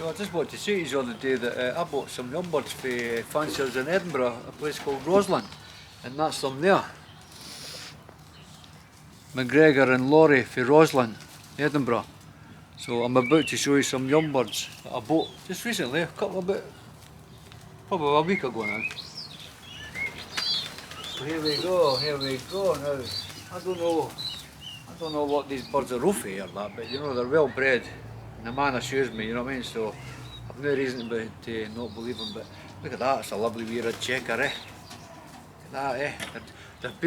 So I just wanted to say to you the other day that I bought some young birds for fanciers in Edinburgh, a place called Roslin, and that's them there. McGregor and Lawrie for Roslin, Edinburgh. So I'm about to show you some young birds that I bought just recently, probably a week ago now. So here we go now. I don't know what these birds are roofy or that, but you know they're well bred, and the man assures me, you know what I mean. So I've no reason to not believe him. But look at that, it's a lovely wee red checker, eh? Look at that, eh? They've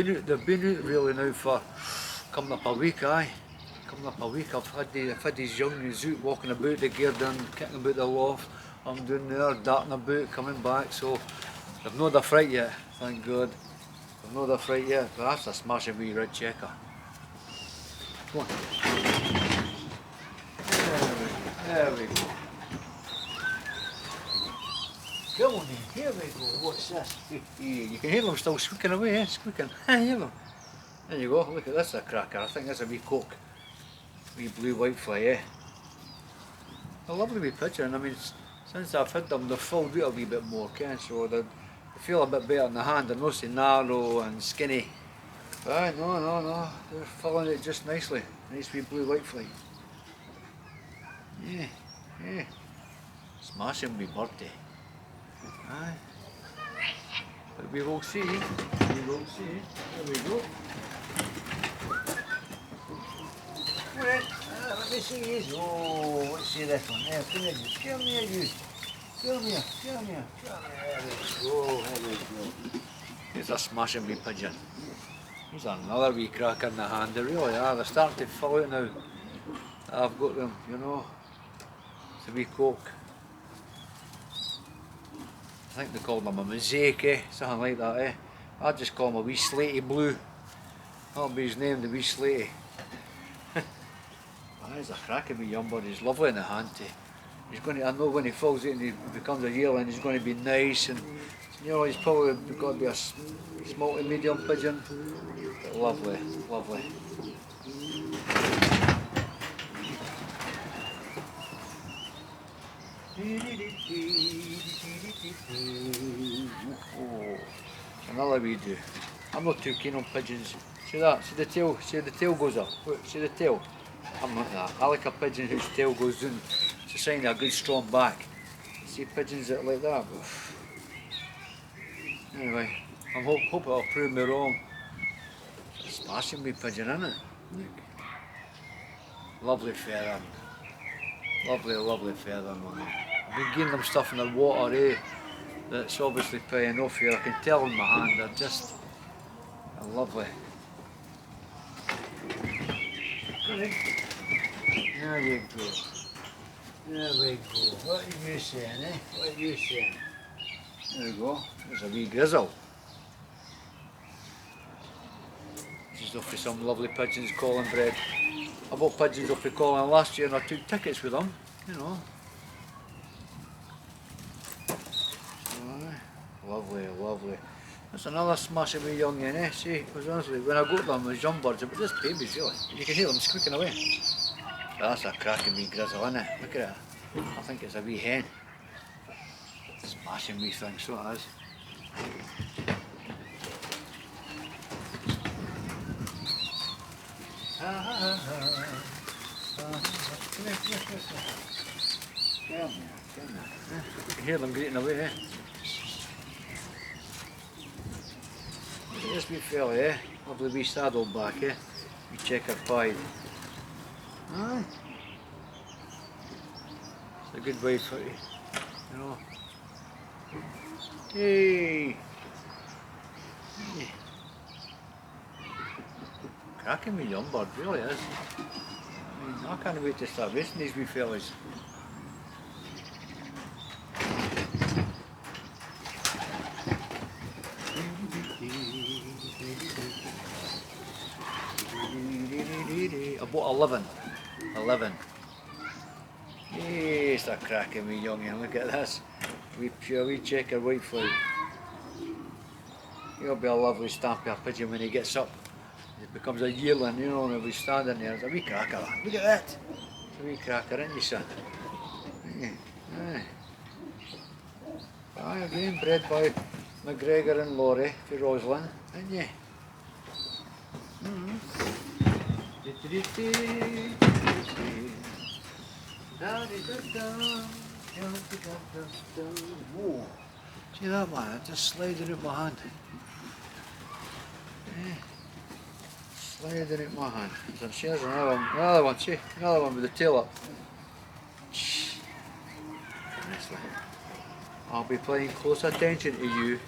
been out really now for coming up a week, aye. Coming up a week. I've had these young ones out walking about the garden, kicking about the loft. I'm down there, darting about, coming back. So they've not a fright yet, thank God. They've not a fright yet, but that's a smashing wee red checker. Come on. There we go. Come on in, here we go. What's this? You can hear them still squeaking away, eh? Squeaking. Hear them. There you go. Look at this, a cracker. I think that's a wee cock. Wee blue whitefly, eh? A lovely wee picture, and I mean, since I've had them, they've filled out a wee bit more, okay? So they feel a bit better in the hand. They're not so narrow and skinny. Aye, no, they're filling it just nicely. Nice wee blue whitefly. Yeah. Smashing wee birdie. Aye. But we will see. There we go. Right, let me see these. Oh, let's see this one. There, come here, come here, you. Come here. There we go. Here's a smashing wee pigeon. Here's another wee cracker in the hand. They really are. They're starting to fall out now. I've got them, you know. It's a wee cock. I think they call them a mosaic, eh? Something like that, eh? I just call him a wee slaty blue. That'll be his name, the wee slaty. He's a cracking wee young bird. He's lovely in the hand. I know when he falls out and he becomes a yearling, he's going to be nice, and you know he's probably got to be a small to medium pigeon. But lovely. Oh, another wee do. I'm not too keen on pigeons. See that? See the tail goes up. Look, see the tail? I'm not that. I like a pigeon whose tail goes down. It's a sign of a good strong back. See pigeons that like that. Anyway, I hope it'll prove me wrong. It's a smashing wee pigeon, isn't it? Look. Lovely feather. Lovely feather, man. I've been giving them stuff in the water, eh? That's obviously paying off here. I can tell in my hand, they're just lovely. There we go. What are you saying, eh? There we go. There's a wee grizzle. This is off for some lovely pigeons, Colin bred. I bought pigeons off of Colin last year and I took tickets with them, you know. Lovely. That's another smashing wee youngin, eh? See, because honestly, when I got them as young birds, they were just babies, really. You can hear them squeaking away. But that's a cracking wee grizzle, isn't it? Look at it. I think it's a wee hen. Smashing wee thing, so it is. Come here. You can hear them grating away, eh? This wee fella, eh? Lovely wee saddleback, eh? Wee checker pied. Aye. It's a good way for you, you know. Hey! Cracking wee young bird, really is. I mean, I can't wait to start racing these wee fellas. I bought 11. Yes, a cracking wee youngin. Look at this. Wee checker whitefly. He'll be a lovely stampy pigeon when he gets up. He becomes a yearling, you know, and he'll be standing there. It's a wee cracker. Look at that. It's a wee cracker, isn't he, son? Aye. Aye, again, bred by McGregor and Lawrie for Roslin, ain't ye? Whoa. See that, man? I just slided it in my hand. Slided it in my hand. So there's another one, see? Another one with the tail up. Honestly. I'll be paying close attention to you.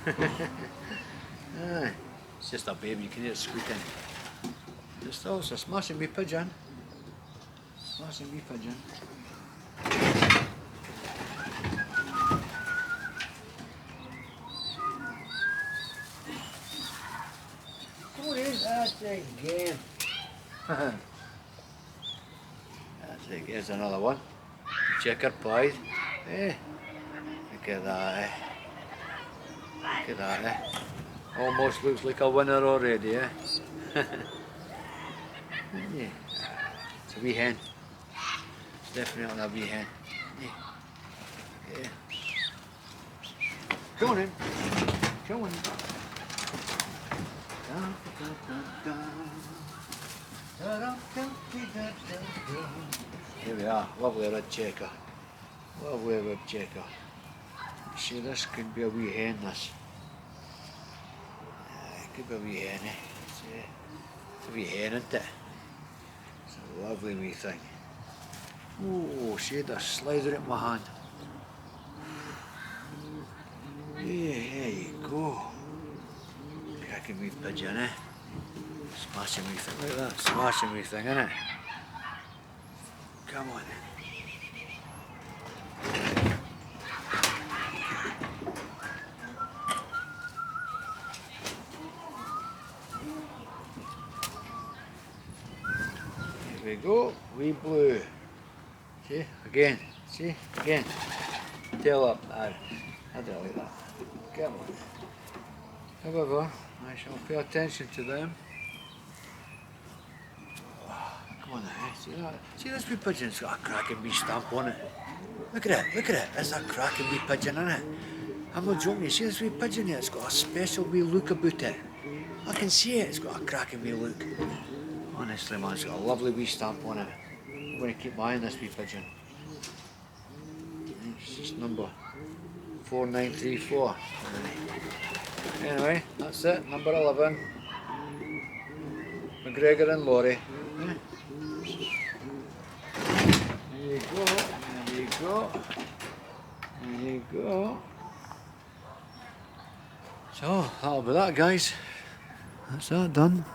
Aye. It's just a baby, you can hear it squeaking. Just also smashing me pigeon. Smashing me pigeon. What is that again? That's it, here's another one. Checker pied. Eh? Look at that, eh? Look at that, eh? Almost looks like a winner already, eh? Yeah. It's a wee hen. It's definitely a wee hen. Yeah. Yeah. Come on in. Come on in. Here we are, lovely red checker. Lovely red checker. See, this could be a wee hen, this. It could be a wee hen, eh? It's a wee hen, isn't it? It's a lovely wee thing. Oh, see, the slider in my hand. Yeah, there you go. Cracking wee pigeon, eh? Smashing wee thing like that. Smashing wee thing, innit? Come on. Here we go, wee blue. See, again, see, again. Tail up, I don't like that. Come on. However, I shall pay attention to them. Come on, see that? See this wee pigeon's got a cracking wee stamp on it. Look at it, look at it. It's a cracking wee pigeon, isn't it? I'm not joking, you see this wee pigeon here? It's got a special wee look about it. I can see it, it's got a cracking wee look. Honestly, man, it's got a lovely wee stamp on it. I'm going to keep my eye on this wee pigeon. It's just number 4934. Anyway, that's it, number 11. McGregor and Lawrie. There you go, there you go, there you go. So, that'll be that, guys. That's that done.